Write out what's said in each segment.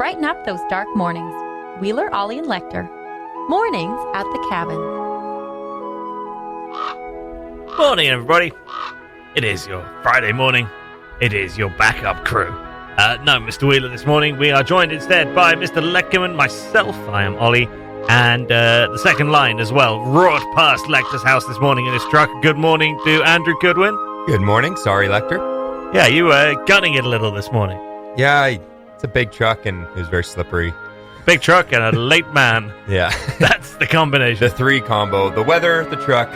brighten up those dark mornings. Wheeler, Ollie, and Lekter. Mornings at the Cabin. Morning, everybody. It is your Friday morning. It is your backup crew. No, Mr. Wheeler this morning. We are joined instead by Mr. Lekter and myself. I am Ollie. And the second line as well roared past Lekter's house this morning in his truck. Good morning to Andrew Goodwin. Good morning. Sorry, Lekter. Yeah, you were gunning it a little this morning. Yeah, it's a big truck and it was very slippery. Big truck and a late man. Yeah. That's the combination. The three combo. The weather, the truck,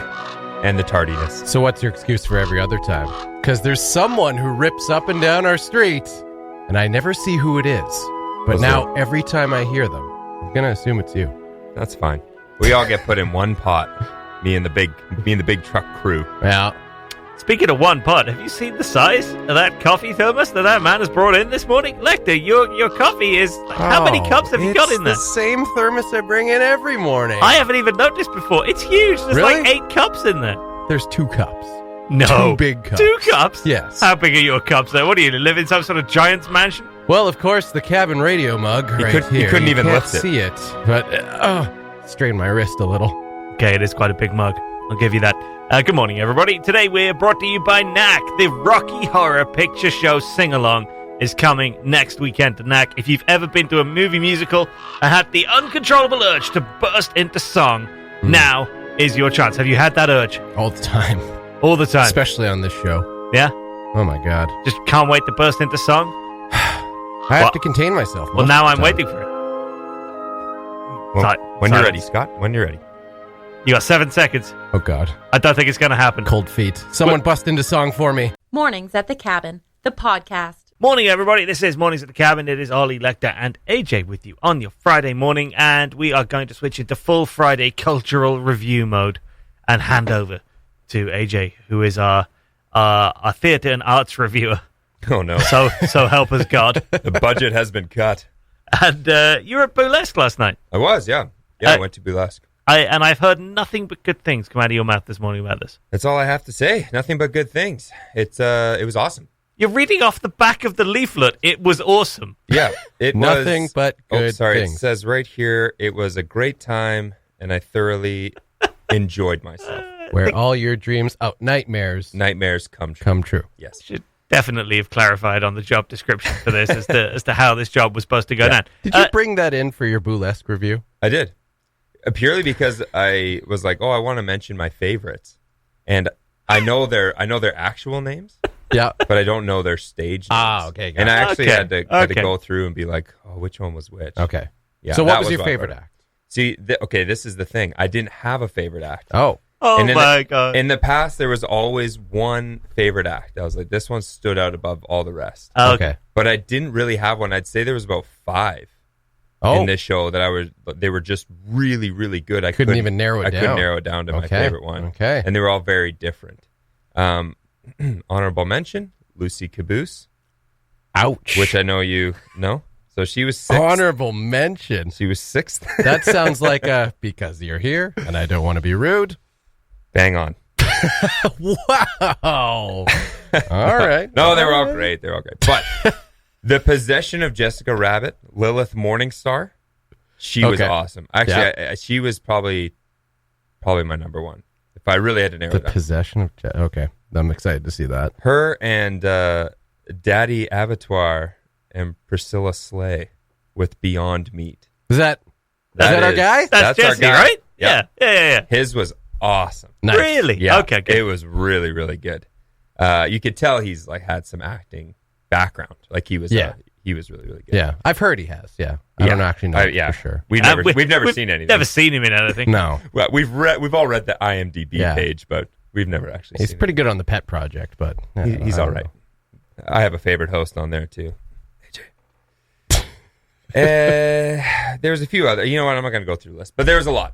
and the tardiness. So what's your excuse for every other time? Because there's someone who rips up and down our street, and I never see who it is. But now every time I hear them, I'm going to assume it's you. That's fine. We all get put in one pot. Me and the big truck crew. Yeah. Speaking of one pot, have you seen the size of that coffee thermos that man has brought in this morning? Lekter, your coffee is... how many cups have you got in there? It's the same thermos I bring in every morning. I haven't even noticed before. It's huge. There's Really? like 8 cups in there. There's 2 cups. No. 2 big cups. 2 cups? Yes. How big are your cups there? What do you live in some sort of giant's mansion? Well, of course, the Cabin Radio mug right here. You couldn't even can't lift it. see it, but strained my wrist a little. Okay, it is quite a big mug. I'll give you that. Good morning, everybody. Today we're brought to you by NACC. The Rocky Horror Picture Show Sing-Along is coming next weekend to NACC. If you've ever been to a movie musical and had the uncontrollable urge to burst into song, now is your chance. Have you had that urge? All the time. All the time? Especially on this show. Yeah? Oh, my God. Just can't wait to burst into song? I have to contain myself. Well, now I'm waiting for it. When you're ready, Scott. When you're ready. You got 7 seconds. Oh, God. I don't think it's going to happen. Cold feet. Someone bust into song for me. Mornings at the Cabin, the podcast. Morning, everybody. This is Mornings at the Cabin. It is Ollie, Lekter, and AJ with you on your Friday morning, and we are going to switch into full Friday cultural review mode and hand over to AJ, who is our theatre and arts reviewer. Oh, no. So help us God. The budget has been cut. And you were at Boolesque last night. I was, yeah. Yeah, I went to Boolesque. I've heard nothing but good things come out of your mouth this morning about this. That's all I have to say. Nothing but good things. It was awesome. You're reading off the back of the leaflet. It was awesome. Yeah, it was. Nothing but good things. It says right here, it was a great time, and I thoroughly enjoyed myself. Where all your dreams, nightmares come true. Come true. Yes. Should definitely have clarified on the job description for this as to how this job was supposed to go down. Did you bring that in for your Boolesque review? I did. Purely because I was like, I want to mention my favorites. And I know their actual names. Yeah. But I don't know their stage names. Okay. And I actually had to go through and be like, which one was which? Okay. Yeah. So what was your favorite act? See, this is the thing. I didn't have a favorite act. Oh. Oh, my God. In the past, there was always one favorite act. I was like, this one stood out above all the rest. Okay. But I didn't really have one. I'd say there was about 5 in this show that they were just really, really good. I couldn't even narrow it down. I couldn't narrow it down to my favorite one. Okay. And they were all very different. Honorable mention, Lucy Caboose. Ouch. Which I know you know. So she was 6th. Honorable mention. She was 6th. That sounds like because you're here and I don't want to be rude. Bang on. Wow. All right. No, they were all great. They were all great. But the possession of Jessica Rabbit, Lilith Morningstar, she was awesome. Actually, she was probably my number one. If I really had to narrow it down. The possession of okay. I'm excited to see that. Her and Daddy Abattoir and Priscilla Slay with Beyond Meat. Is that our guy? That's Jesse, our guy. right? Yep. Yeah. His was awesome. Nice. Really? Yeah. Okay, good. It was really, really good. You could tell he's like had some acting background. Like he was he was really, really good. Yeah. I've heard he has. Yeah. I don't actually know for sure. We've never seen anything. Never seen him in anything. No. Well, we've all read the IMDb page, but we've never actually He's seen pretty good on the Pet Project, but he's all right. I have a favorite host on there too. AJ. There's a few other. You know what? I'm not going to go through the list, but there's a lot.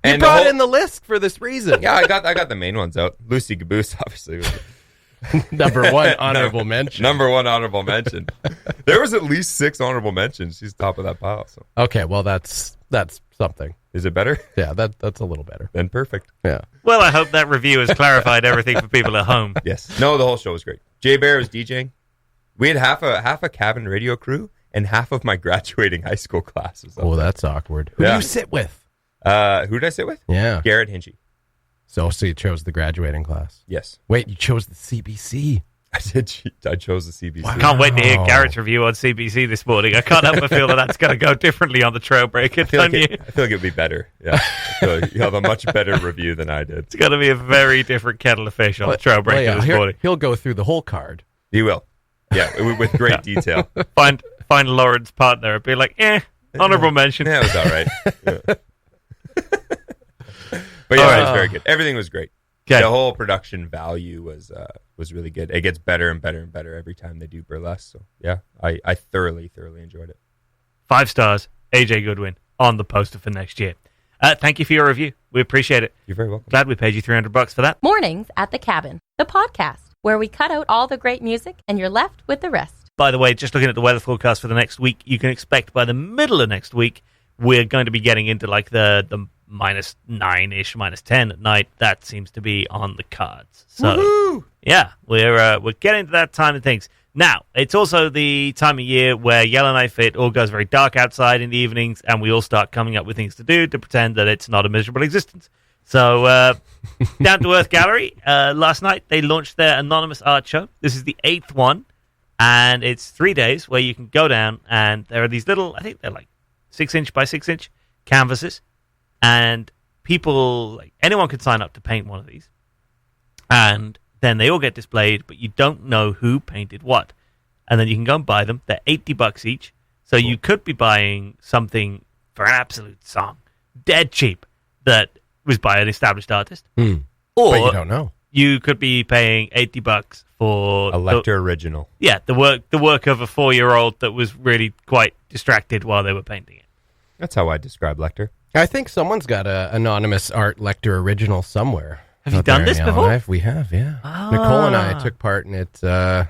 You brought in the list for this reason. Yeah, I got the main ones out. Lucy Caboose, obviously. Number one honorable mention. Number one honorable mention. There was at least 6 honorable mentions. She's top of that pile. So. Okay, well that's something. Is it better? Yeah, that's a little better. Then perfect. Yeah. Well, I hope that review has clarified everything for people at home. Yes. No, the whole show was great. Jay Bear was DJing. We had half a cabin radio crew and half of my graduating high school class was up Oh, there. that's awkward. Who do you sit with? Who did I sit with? Yeah. Garrett Hinchy. So you chose the graduating class. Yes. Wait, you chose the CBC. I did. I chose the CBC. I can't wait to hear Garrett's review on CBC this morning. I can't help but feel that that's going to go differently on the Trailbreaker, I feel like you? it'll be better. Yeah. I feel like you'll have a much better review than I did. It's going to be a very different kettle of fish on the Trailbreaker this morning. He'll go through the whole card. He will. Yeah, with great detail. Find Lauren's partner and be like, honorable mention. Yeah, it was all right. Yeah. But yeah, it was very good. Everything was great. Okay. The whole production value was really good. It gets better and better and better every time they do burlesque. So yeah, I thoroughly enjoyed it. 5 stars, AJ Goodwin on the poster for next year. Thank you for your review. We appreciate it. You're very welcome. Glad we paid you $300 for that. Mornings at the Cabin, the podcast, where we cut out all the great music and you're left with the rest. By the way, just looking at the weather forecast for the next week, you can expect by the middle of next week, we're going to be getting into like the minus 9-ish, minus 10 at night. That seems to be on the cards. So, Woo-hoo! Yeah, we're getting to that time of things. Now, it's also the time of year where Yellow Knife Fit all goes very dark outside in the evenings, and we all start coming up with things to do to pretend that it's not a miserable existence. So, Down to Earth Gallery, last night they launched their anonymous art show. This is the 8th one, and it's 3 days where you can go down, and there are these little, I think they're like 6-inch by 6-inch canvases, and people, like anyone can sign up to paint one of these, and then they all get displayed, but you don't know who painted what, and then you can go and buy them. They're $80 each, so you could be buying something for an absolute song, dead cheap, that was by an established artist, or But you don't know. you could be paying $80 for A Lekter original. Yeah, the work of a 4-year-old that was really quite distracted while they were painting it. That's how I describe Lekter. I think someone's got an anonymous art Lekter original somewhere. Have you out done there in this before? Yellowknife. We have, yeah. Nicole and I took part in it a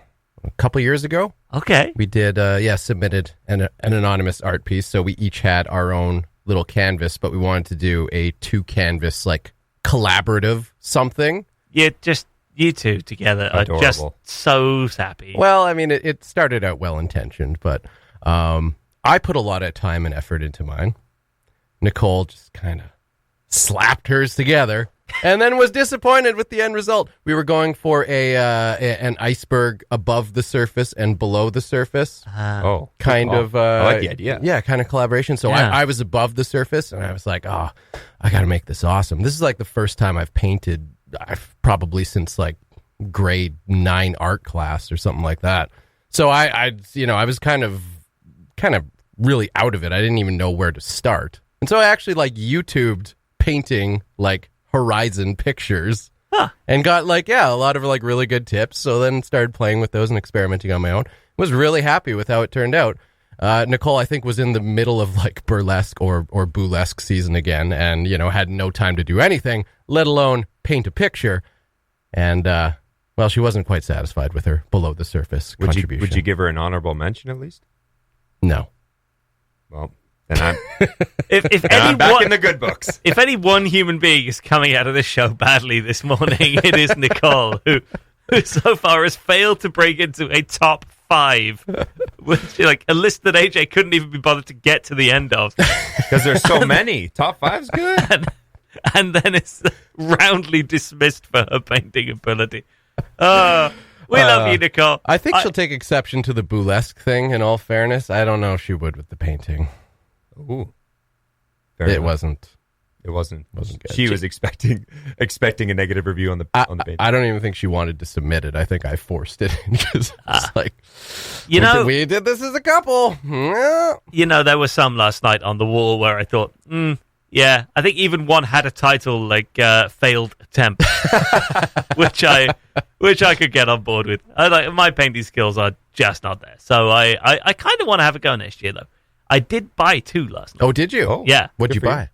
couple years ago. Okay. We did, submitted an anonymous art piece. So we each had our own little canvas, but we wanted to do a 2-canvas, like, collaborative something. Yeah, just you two together Adorable. are just so sappy. Well, I mean, it started out well-intentioned, but I put a lot of time and effort into mine. Nicole just kind of slapped hers together and then was disappointed with the end result. We were going for an iceberg above the surface and below the surface. Kind of. I like the idea. Yeah, kind of collaboration. So Yeah. I was above the surface, and I was like, I got to make this awesome. This is like the first time I've painted, probably since like grade 9 art class or something like that. So I was kind of really out of it. I didn't even know where to start. And so I actually like YouTubed painting like horizon pictures and got like, a lot of like really good tips. So then started playing with those and experimenting on my own. Was really happy with how it turned out. Nicole, I think, was in the middle of like burlesque or Boolesque season again and, had no time to do anything, let alone paint a picture. And, she wasn't quite satisfied with her below the surface contribution. Would you give her an honorable mention at least? No. Well, then I'm, if I'm back anyone, in the good books. if any one human being is coming out of this show badly this morning, it is Nicole, who so far has failed to break into a top 5, which like a list that AJ couldn't even be bothered to get to the end of, Because there's so many. Top 5's good. and then it's roundly dismissed for her painting ability. We love you, Nicole. I think she'll take exception to the Boolesque thing, in all fairness. I don't know if she would with the painting. Ooh. It wasn't good. good. She was expecting a negative review on the painting. I don't even think she wanted to submit it. I think I forced it in because it's like, we did this as a couple. Yeah. There was some last night on the wall where I thought, yeah, I think even one had a title like "Failed Attempt," which I could get on board with. My painting skills are just not there, so I kind of want to have a go next year though. I did buy 2 last night. Oh, did you? Oh, Yeah. What'd you buy?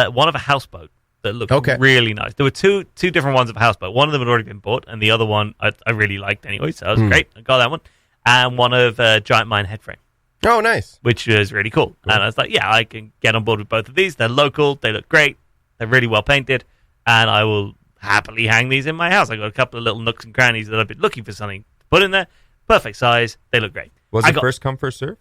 One of a houseboat that looked really nice. There were two different ones of a houseboat. One of them had already been bought, and the other one I really liked anyway, so that was great. I got that one. And one of a giant mine head frame. Oh, nice. Which is really cool. And I was like, yeah, I can get on board with both of these. They're local. They look great. They're really well painted. And I will happily hang these in my house. I got a couple of little nooks and crannies that I've been looking for something to put in there. Perfect size. They look great. Was it first come, first serve?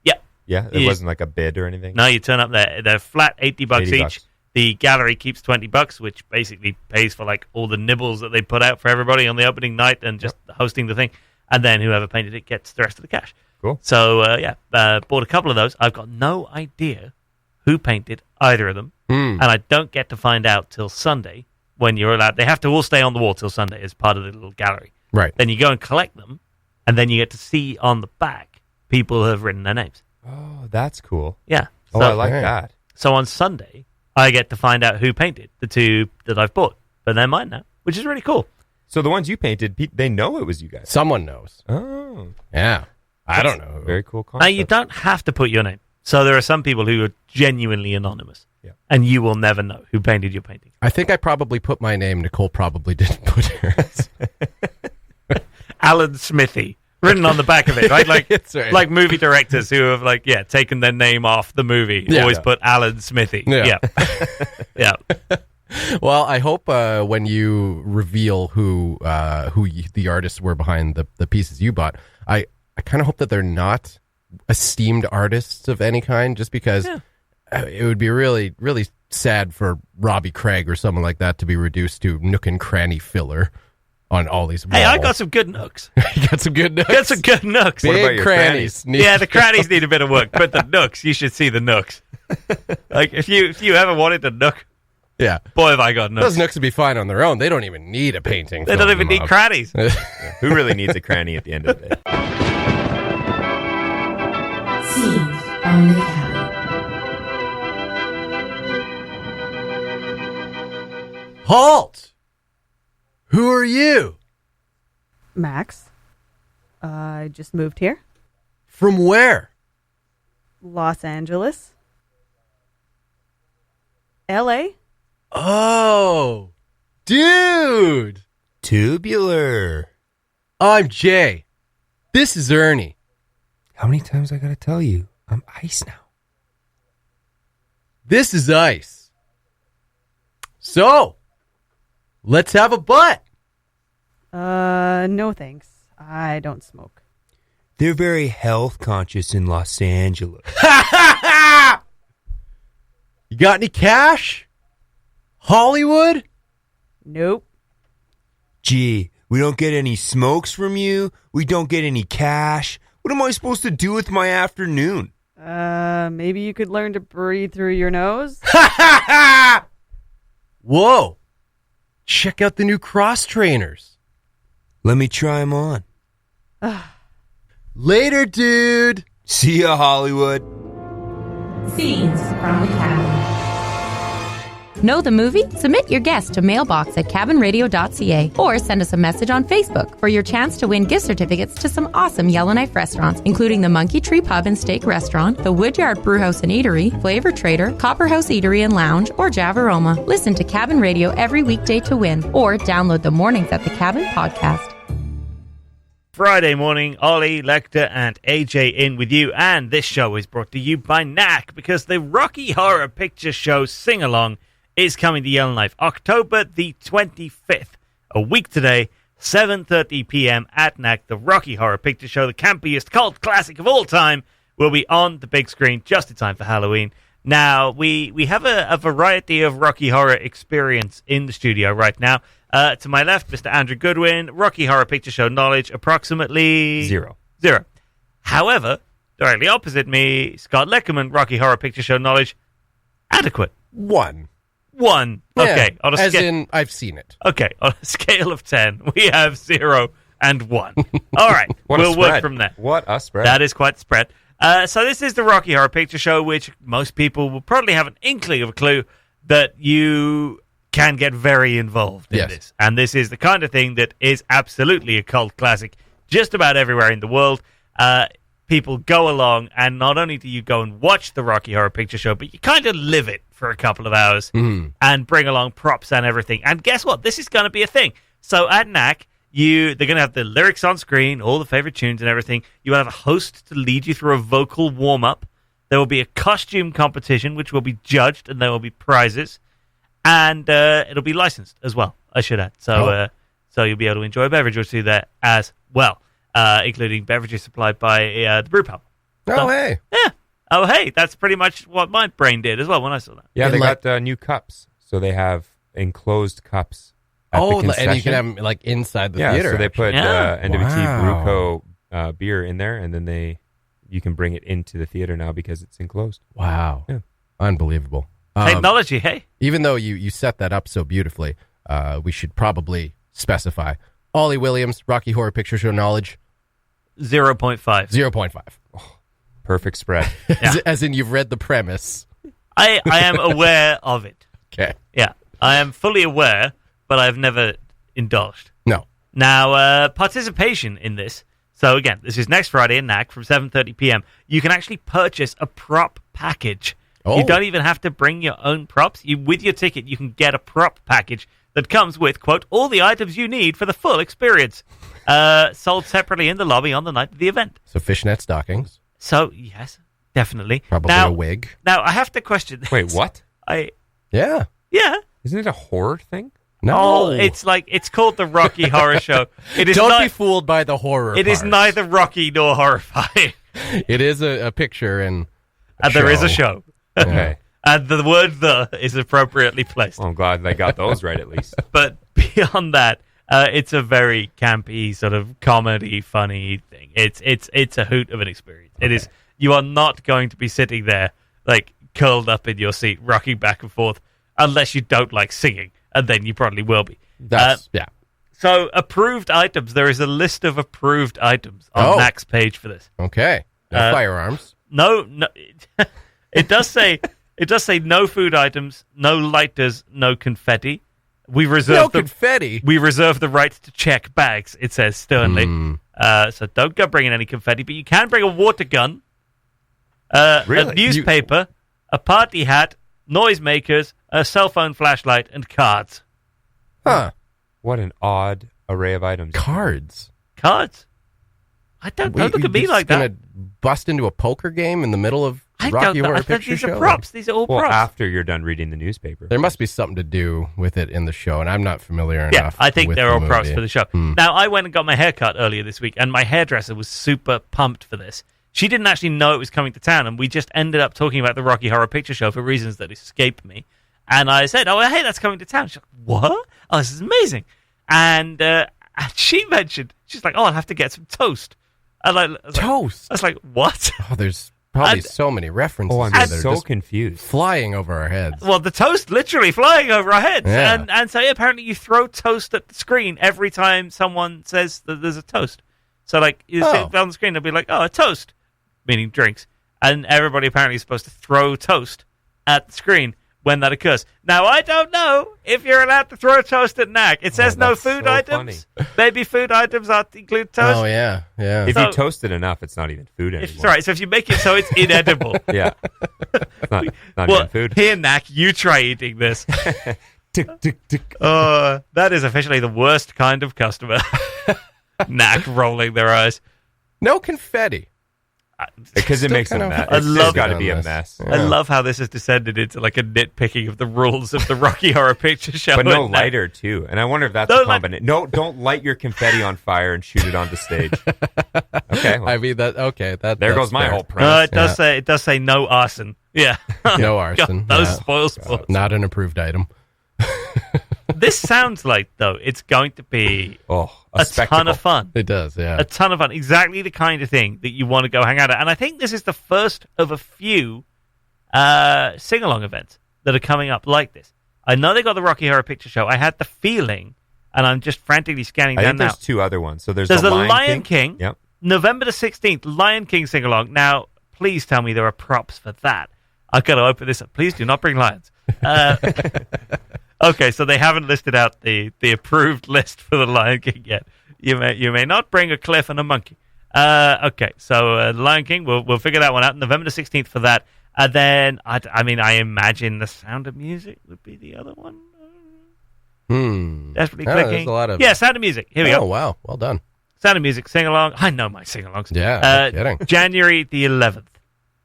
Yeah. Yeah, it wasn't like a bid or anything. No, you turn up there. They're flat $80 each. $80. The gallery keeps $20, which basically pays for like all the nibbles that they put out for everybody on the opening night and just hosting the thing. And then whoever painted it gets the rest of the cash. Cool. So, bought a couple of those. I've got no idea who painted either of them. And I don't get to find out till Sunday when you're allowed. They have to all stay on the wall till Sunday as part of the little gallery. Right. Then you go and collect them, and then you get to see on the back people who have written their names. Oh, that's cool. Yeah. Oh, I like that. So on Sunday, I get to find out who painted the two that I've bought. But they're mine now, which is really cool. So the ones you painted, they know it was you guys. Someone knows. Oh. Yeah. I don't know. Very cool concept. Now, you don't have to put your name. So there are some people who are genuinely anonymous. Yeah. And you will never know who painted your painting. I think I probably put my name. Nicole probably didn't put hers. Alan Smithy, written on the back of it, right? Like, right. like movie directors who have, taken their name off the movie. Yeah. Always put Alan Smithy. Yeah. Yeah. Well, I hope when you reveal who the artists were behind the pieces you bought, I kind of hope that they're not esteemed artists of any kind, just because it would be really, really sad for Robbie Craig or someone like that to be reduced to nook and cranny filler on all these walls. Hey, I got some good nooks. You got some good nooks? Got some good nooks. What about Big your crannies. Yeah, the crannies need a bit of work, but the nooks, you should see the nooks. Like, if you ever wanted a nook, Yeah. boy, have I got nooks. Those nooks would be fine on their own. They don't even need a painting. They don't even need crannies. Who really needs a cranny at the end of the day? Scenes from the cabin. Halt! Who are you? Max. I just moved here. From where? Los Angeles. LA. Oh, dude. Tubular. I'm Jay. This is Ernie. How many times I gotta tell you? I'm ice now. This is Ice. So, let's have a butt. No thanks. I don't smoke. They're very health conscious in Los Angeles. You got any cash? Hollywood? Nope. Gee, we don't get any smokes from you. We don't get any cash. What am I supposed to do with my afternoon? Maybe you could learn to breathe through your nose? Whoa. Check out the new cross trainers. Let me try them on. Later, dude. See ya, Hollywood. Scenes from the cabin. Know the movie? Submit your guest to mailbox@cabinradio.ca or send us a message on Facebook for your chance to win gift certificates to some awesome Yellowknife restaurants, including the Monkey Tree Pub and Steak Restaurant, the Woodyard Brewhouse and Eatery, Flavor Trader, Copperhouse Eatery and Lounge, or Javaroma. Listen to Cabin Radio every weekday to win, or download the Mornings at the Cabin podcast. Friday morning, Ollie, Lekter and AJ in with you, and this show is brought to you by NACC, because the Rocky Horror Picture Show Sing-Along is coming to Yellowknife October the 25th, a week today, 7:30 p.m. at NACC. The Rocky Horror Picture Show, the campiest cult classic of all time, will be on the big screen just in time for Halloween. Now, we have a variety of Rocky Horror experience in the studio right now. To my left, Mr. Andrew Goodwin, Rocky Horror Picture Show knowledge, approximately... Zero. However, directly opposite me, Scott Leckerman, Rocky Horror Picture Show knowledge, adequate. 1. Okay. Yeah, as in, I've seen it. Okay, on a scale of 10, we have 0 and 1. All right, we'll work from there. What a spread. That is quite the spread. So this is the Rocky Horror Picture Show, which most people will probably have an inkling of a clue that you can get very involved in this. And this is the kind of thing that is absolutely a cult classic just about everywhere in the world. People go along, and not only do you go and watch the Rocky Horror Picture Show, but you kind of live it for a couple of hours and bring along props and everything. And guess what? This is going to be a thing. So at NACC, they're going to have the lyrics on screen, all the favorite tunes and everything. You will have a host to lead you through a vocal warm-up. There will be a costume competition, which will be judged, and there will be prizes. And it'll be licensed as well, I should add. So you'll be able to enjoy a beverage or two there as well, including beverages supplied by the Brew Pub. Oh, hey. Yeah. Oh, hey, that's pretty much what my brain did as well when I saw that. Yeah, they like- got new cups. So they have enclosed cups. At the and you concession. can have them like inside the Yeah, theater. so they put Yeah. NWT Wow. Bruco beer in there, and then you can bring it into the theater now because it's enclosed. Wow. Yeah. Unbelievable. Technology, hey? Even though you set that up so beautifully, we should probably specify. Ollie Williams, Rocky Horror Picture Show knowledge, 0.5. 0.5. Perfect spread. As in you've read the premise. I am aware of it. Okay. Yeah, I am fully aware, but I've never indulged. No. Now, participation in this. So again, this is next Friday in NACC from 7:30 p.m. You can actually purchase a prop package. Oh. You don't even have to bring your own props. With your ticket, you can get a prop package that comes with, quote, all the items you need for the full experience. Sold separately in the lobby on the night of the event. So fishnet stockings, So, yes, definitely. probably now, a wig. Now, I have to question this. Wait, what? Yeah. Yeah. Isn't it a horror thing? No. Oh, it's called the Rocky Horror Show. It is Don't be fooled by the horror. It is part. neither Rocky nor horrifying. It is a picture and And there is a show. Okay. And the word "the" is appropriately placed. Well, I'm glad they got those right at least. But beyond that, it's a very campy, sort of comedy, funny thing. It's a hoot of an experience. It is. You are not going to be sitting there, like, curled up in your seat, rocking back and forth, unless you don't like singing, and then you probably will be. That's yeah. So, approved items. There is a list of approved items on NACC's page for this. Okay. No firearms. No, it does say no food items, no lighters, no confetti. We reserve confetti. We reserve the right to check bags. It says sternly. So don't go bringing any confetti, but you can bring a water gun, a newspaper, a party hat, noisemakers, a cell phone flashlight, and cards. Huh. What an odd array of items. Cards. Cards? Don't look at me like gonna that. bust into a poker game in the middle of I Rocky don't know. Horror I think Picture these Show? are props. These are all Well, props. after you're done reading the newspaper. There must be something to do with it in the show, and I'm not familiar Yeah, enough. I think with they're the all props movie. for the show. Now, I went and got my hair cut earlier this week, and my hairdresser was super pumped for this. She didn't actually know it was coming to town, and we just ended up talking about the Rocky Horror Picture Show for reasons that escape me. And I said, oh, hey, that's coming to town. She's like, what? Oh, this is amazing. And she mentioned, she's like, oh, I'll have to get some toast. And I was Toast. I was like, what? Oh, there's probably so many references. Oh, I'm here that are so just confused. flying over our heads. Well, the toast literally flying over our heads. Yeah. And so apparently you throw toast at the screen every time someone says that there's a toast. So, like, you sit on the screen, they'll be like, oh, a toast, meaning drinks. And everybody apparently is supposed to throw toast at the screen when that occurs. Now, I don't know if you're allowed to throw toast at NACC. It says no that's food so items. Maybe food items include toast. Oh, yeah. Yeah. If So- you toast it enough, it's not even food anymore. Sorry, so if you make it so it's inedible. Yeah. It's not Well, even food. here, NACC, you try eating this. Tick, tick, tick. That is officially the worst kind of customer. NACC rolling their eyes. No confetti. Because it Still makes it a kind of mess. I It's love got to on be a this. mess. I love how this has descended into like a nitpicking of the rules of the Rocky Horror Picture Show. But no And lighter, too. And I wonder if that's No a combination. No, don't light your confetti on fire and shoot it onto stage. Okay. Well, I mean, okay. there that's goes my fair. whole premise. it does say no arson. Yeah. No arson. Those Yeah. spoil sports. Not an approved item. This sounds like, though, it's going to be Oh, a spectacle. ton of fun. It does, yeah. A ton of fun. Exactly the kind of thing that you want to go hang out at. And I think this is the first of a few sing-along events that are coming up like this. I know they got the Rocky Horror Picture Show. I had the feeling, and I'm just frantically scanning I down think now. there's two other ones. So there's There's the the Lion, Lion King. Yep. November the 16th, Lion King sing-along. Now, please tell me there are props for that. I've got to open this up. Please do not bring lions. Okay, so they haven't listed out the approved list for the Lion King yet. You may not bring a cliff and a monkey. Okay, so Lion King, we'll figure that one out. November the 16th for that. And then, I imagine The Sound of Music would be the other one. Desperately Oh, clicking. there's a lot of... Yeah, Sound of Music. Here we Oh, go. wow. Well done. Sound of Music sing-along. I know my sing-alongs. Yeah, no kidding. January the 11th.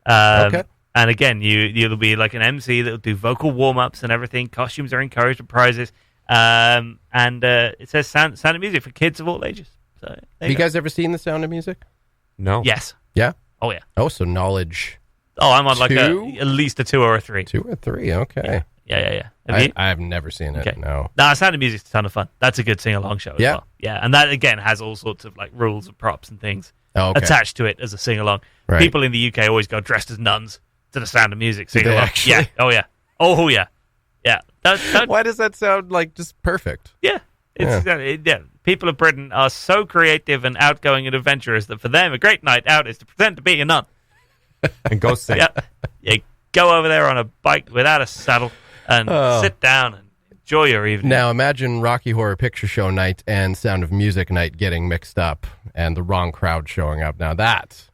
Okay. And again, you'll be like an MC that'll do vocal warm-ups and everything. Costumes are encouraged and prizes. And it says sound of music for kids of all ages. So there Have you go. guys ever seen The Sound of Music? No. Yes. Yeah? Oh, yeah. Oh, so knowledge Oh, I'm on like Two? at least a 2 or a 3. 2 or 3, okay. Yeah. Have you? I've never seen it, Okay. no. No, Sound of Music's a ton of fun. That's a good sing-along show as Yeah. well. Yeah, and that, again, has all sorts of like rules and props and things Oh, okay. attached to it as a sing-along. Right. People in the UK always go dressed as nuns to the Sound of Music sing-along. actually? Yeah. Oh, yeah. Oh, yeah. Yeah. Why does that sound like just perfect? Yeah. People of Britain are so creative and outgoing and adventurous that for them, a great night out is to pretend to be a nun. And go sing. Yeah. You go over there on a bike without a saddle and sit down and enjoy your evening. Now imagine Rocky Horror Picture Show night and Sound of Music night getting mixed up and the wrong crowd showing up. Now that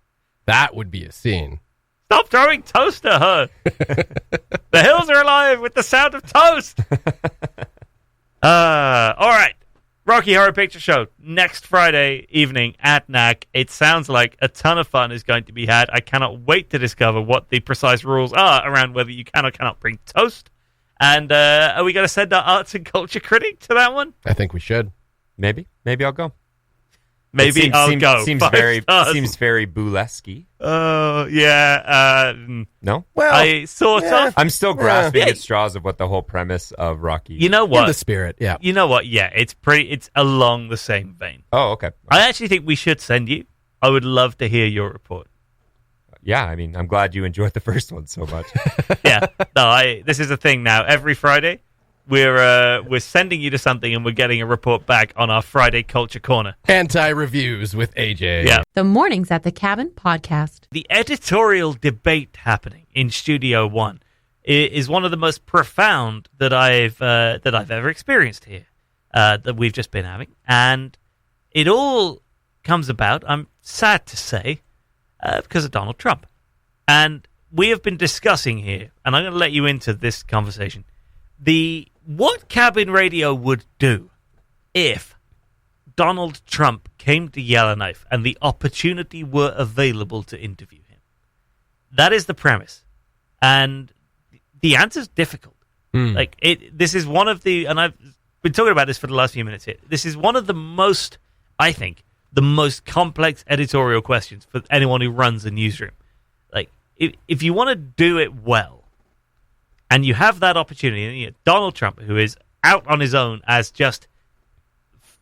would be a scene. Stop throwing toast at her. The hills are alive with the sound of toast. All right. Rocky Horror Picture Show next Friday evening at NACC. It sounds like a ton of fun is going to be had. I cannot wait to discover what the precise rules are around whether you can or cannot bring toast. And are we going to send our arts and culture critic to that one? I think we should. Maybe I'll go. Maybe I'll go. Seems 5 very stars. Boolesque. Oh, yeah. No? Well, I sort of. I'm still grasping Yeah. at straws of what the whole premise of Rocky. You know in what? the spirit, yeah. You know what? Yeah, it's along the same vein. Oh, okay. I actually think we should send you. I would love to hear your report. Yeah, I mean, I'm glad you enjoyed the first one so much. Yeah. No, this is a thing now. Every Friday, we're sending you to something and we're getting a report back on our Friday Culture Corner. Anti-reviews with AJ. Yeah. The Mornings at the Cabin podcast. The editorial debate happening in Studio One is one of the most profound that I've ever experienced here. That we've just been having, and it all comes about, I'm sad to say, because of Donald Trump. And we have been discussing here, and I'm going to let you into this conversation, what Cabin Radio would do if Donald Trump came to Yellowknife and the opportunity were available to interview him. That is the premise. And the answer's difficult. This is one of the, and I've been talking about this for the last few minutes here, this is one of the most, I think, the most complex editorial questions for anyone who runs a newsroom. Like, if you want to do it well, and you have that opportunity, Donald Trump, who is out on his own as just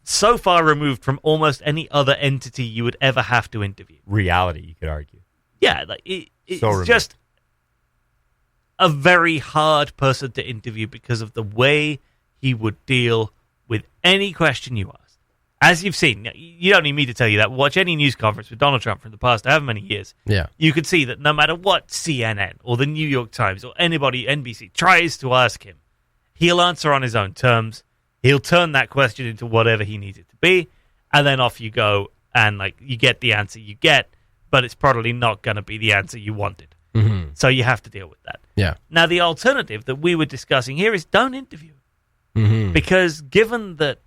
so far removed from almost any other entity you would ever have to interview. Reality, you could argue. Yeah, like it's So removed. just a very hard person to interview because of the way he would deal with any question you ask. As you've seen, you don't need me to tell you that. Watch any news conference with Donald Trump from the past however many years. Yeah. You could see that no matter what CNN or the New York Times or anybody, NBC, tries to ask him, he'll answer on his own terms. He'll turn that question into whatever he needs it to be, and then off you go, and you get the answer you get, but it's probably not going to be the answer you wanted. Mm-hmm. So you have to deal with that. Yeah. Now, the alternative that we were discussing here is don't interview him. Mm-hmm. Because given the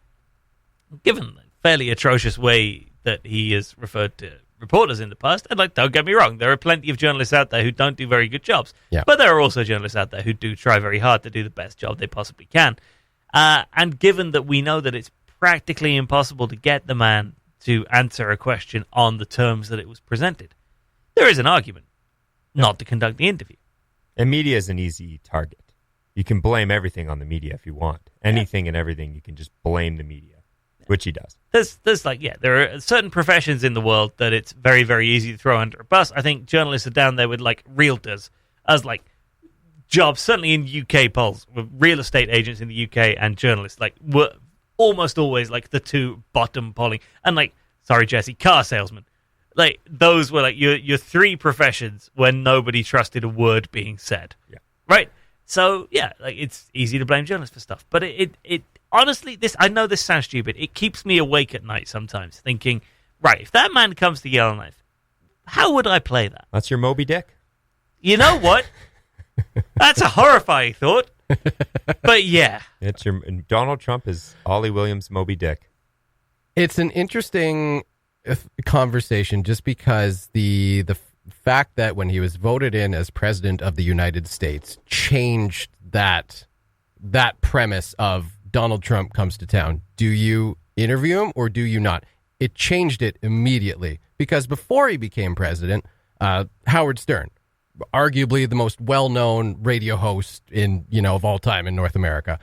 fairly atrocious way that he has referred to reporters in the past, and don't get me wrong, there are plenty of journalists out there who don't do very good jobs. Yeah. But there are also journalists out there who do try very hard to do the best job they possibly can. And given that we know that it's practically impossible to get the man to answer a question on the terms that it was presented, there is an argument not to conduct the interview. And media is an easy target. You can blame everything on the media if you want. Anything and everything, you can just blame the media, which he does. There are certain professions in the world that it's very, very easy to throw under a bus. I think journalists are down there with realtors as jobs, certainly in UK polls, with real estate agents in the UK and journalists were almost always the two bottom polling. And sorry, Jesse, car salesmen. Those were your three professions where nobody trusted a word being said. Yeah. Right? So, yeah, it's easy to blame journalists for stuff. But it honestly, I know this sounds stupid. It keeps me awake at night sometimes thinking, right, if that man comes to Yellowknife, how would I play that? That's your Moby Dick. You know what? That's a horrifying thought. But yeah. And Donald Trump is Ollie Williams' Moby Dick. It's an interesting conversation just because the fact that when he was voted in as president of the United States changed that premise of Donald Trump comes to town. Do you interview him or do you not? It changed it immediately because before he became president, Howard Stern, arguably the most well-known radio host of all time in North America.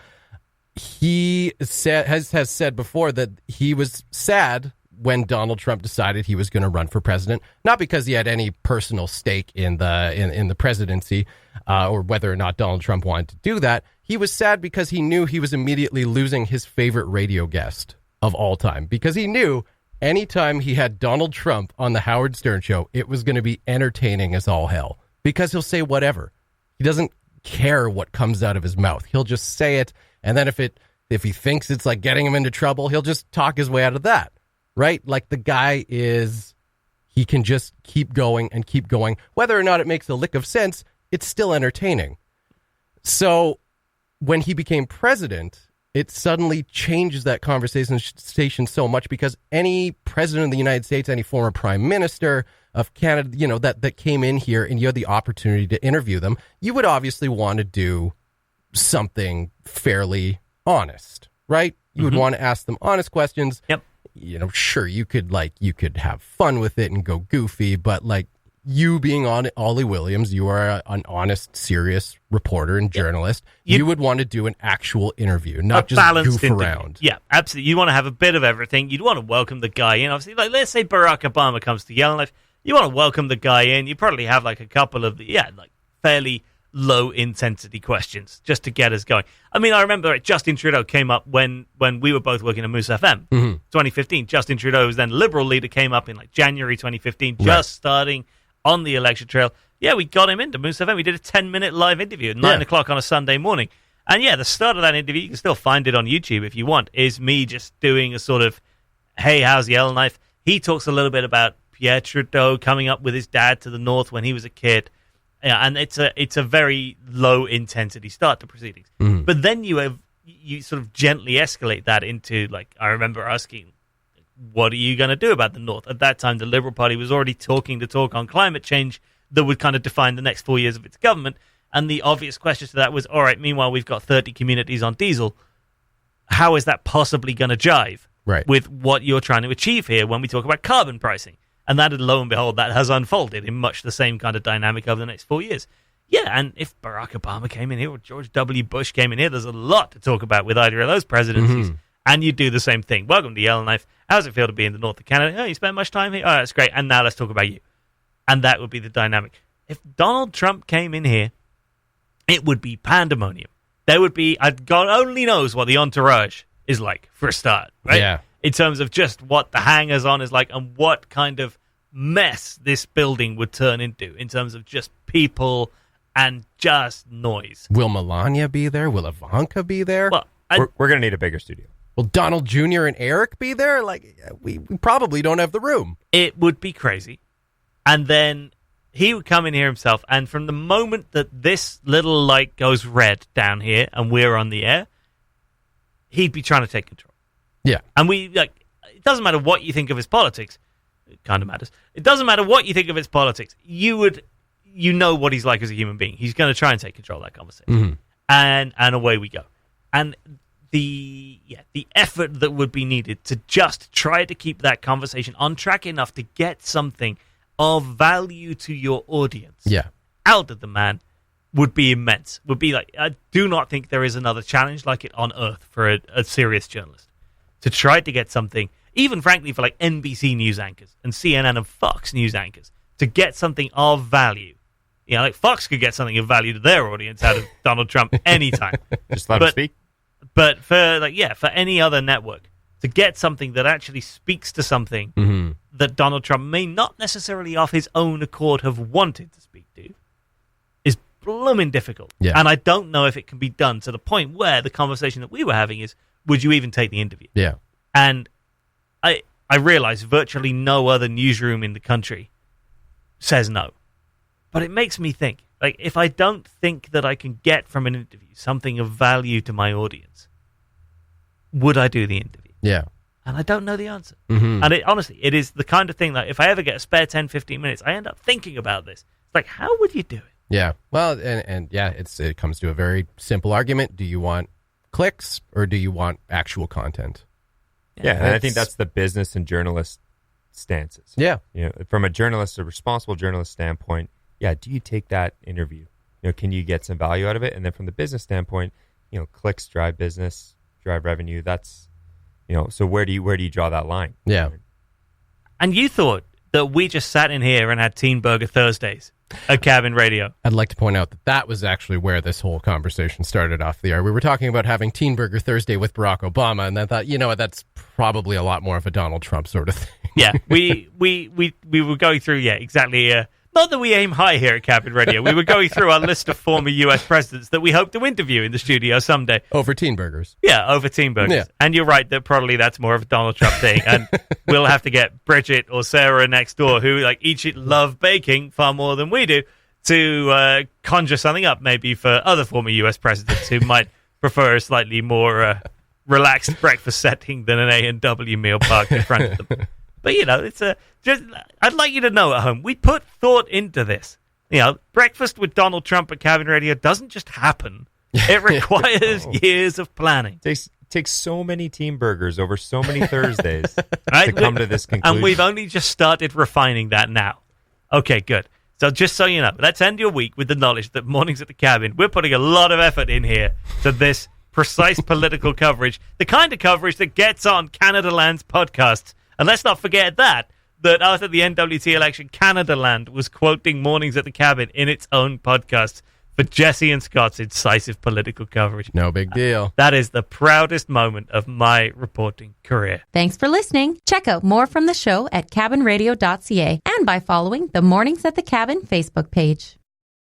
He has said before that he was sad when Donald Trump decided he was going to run for president, not because he had any personal stake in the presidency or whether or not Donald Trump wanted to do that. He was sad because he knew he was immediately losing his favorite radio guest of all time, because he knew anytime he had Donald Trump on the Howard Stern show, it was going to be entertaining as all hell, because he'll say whatever. He doesn't care what comes out of his mouth. He'll just say it. And then if he thinks it's like getting him into trouble, he'll just talk his way out of that, right? Like the guy he can just keep going and keep going. Whether or not it makes a lick of sense, it's still entertaining. So when he became president, it suddenly changes that conversation so much, because any president of the United States, any former prime minister of Canada, that came in here and you had the opportunity to interview them, you would obviously want to do something fairly honest, right? You would want to ask them honest questions. Yep. Sure, you could have fun with it and go goofy, but like you being on Ollie Williams, you are an honest, serious reporter and journalist. You would want to do an actual interview, not just goof around. Yeah, absolutely. You want to have a bit of everything. You'd want to welcome the guy in. Obviously, like let's say Barack Obama comes to Yellowknife. You want to welcome the guy in. You probably have like a couple of fairly low intensity questions just to get us going. I mean, I remember Justin Trudeau came up when we were both working at Moose FM, 2015. Justin Trudeau was then Liberal leader, came up in like January 2015, just starting on the election trail. Yeah, we got him into Moose FM. We did a 10-minute live interview at 9 o'clock on a Sunday morning. And yeah, the start of that interview, you can still find it on YouTube if you want, is me just doing a sort of, hey, how's Yellowknife? He talks a little bit about Pierre Trudeau coming up with his dad to the north when he was a kid. Yeah, and it's a very low intensity start to proceedings. But then you sort of gently escalate that into, like, I remember asking, what are you going to do about the North? At that time, the Liberal Party was already talking the talk on climate change that would kind of define the next 4 years of its government. And the obvious question to that was, all right, meanwhile, we've got 30 communities on diesel. How is that possibly going to jive with what you're trying to achieve here when we talk about carbon pricing? And that, lo and behold, that has unfolded in much the same kind of dynamic over the next 4 years. Yeah, and if Barack Obama came in here or George W. Bush came in here, there's a lot to talk about with either of those presidencies. And you do the same thing. Welcome to Yellowknife. How does it feel to be in the north of Canada? Oh, you spent much time here? Oh, that's great. And now let's talk about you. And that would be the dynamic. If Donald Trump came in here, it would be pandemonium. There would be, God only knows what the entourage is like, for a start, right? Yeah. In terms of just what the hangers-on is like and what kind of mess this building would turn into in terms of just people and just noise. Will Melania be there? Will Ivanka be there? Well, we're going to need a bigger studio. Will Donald Jr. and Eric be there? Like, we probably don't have the room. It would be crazy. And then he would come in here himself, and from the moment that this little light goes red down here and we're on the air, he'd be trying to take control. Yeah. And it doesn't matter what you think of his politics. It kind of matters. It doesn't matter what you think of his politics. You know what he's like as a human being. He's going to try and take control of that conversation. And away we go. And the effort that would be needed to just try to keep that conversation on track enough to get something of value to your audience out of the man would be immense. Would be like, I do not think there is another challenge like it on earth for a serious journalist to try to get something, even frankly for like NBC news anchors and CNN and Fox news anchors, to get something of value. You know, like Fox could get something of value to their audience out of Donald Trump anytime. Just let him speak. But for any other network, to get something that actually speaks to something that Donald Trump may not necessarily of his own accord have wanted to speak to is blooming difficult. Yeah. And I don't know if it can be done to the point where the conversation that we were having is, would you even take the interview? Yeah. And I realize virtually no other newsroom in the country says no. But it makes me think, like, if I don't think that I can get from an interview something of value to my audience, would I do the interview? Yeah. And I don't know the answer. And honestly, it is the kind of thing that if I ever get a spare 10, 15 minutes, I end up thinking about this. It's like, how would you do it? Yeah. Well, and it comes to a very simple argument. Do you want clicks or do you want actual content? Yeah, and I think that's the business and journalist stances. Yeah. You know, from a responsible journalist standpoint, do you take that interview? Can you get some value out of it? And then from the business standpoint, clicks drive business, drive revenue. That's, so where do you draw that line? Yeah. And you thought that we just sat in here and had Teen Burger Thursdays at Cabin Radio. I'd like to point out that was actually where this whole conversation started off the air. We were talking about having Teen Burger Thursday with Barack Obama, and I thought, that's probably a lot more of a Donald Trump sort of thing. Yeah, we were going through, exactly. Not that we aim high here at Cabin Radio. We were going through our list of former U.S. presidents that we hope to interview in the studio someday. Over Teen Burgers. Yeah, over Teen Burgers. Yeah. And you're right that probably that's more of a Donald Trump thing. And we'll have to get Bridget or Sarah next door, who each love baking far more than we do, to conjure something up maybe for other former U.S. presidents who might prefer a slightly more relaxed breakfast setting than an A&W meal parked in front of them. But, it's I'd like you to know at home, we put thought into this. Breakfast with Donald Trump at Cabin Radio doesn't just happen. It requires years of planning. It takes so many Teen Burgers over so many Thursdays to come to this conclusion. And we've only just started refining that now. Okay, good. So just so you know, let's end your week with the knowledge that Mornings at the Cabin, we're putting a lot of effort in here to this precise political coverage, the kind of coverage that gets on Canada Land's podcasts. And let's not forget that after the NWT election, Canada Land was quoting Mornings at the Cabin in its own podcast for Jesse and Scott's incisive political coverage. No big deal. That is the proudest moment of my reporting career. Thanks for listening. Check out more from the show at cabinradio.ca and by following the Mornings at the Cabin Facebook page.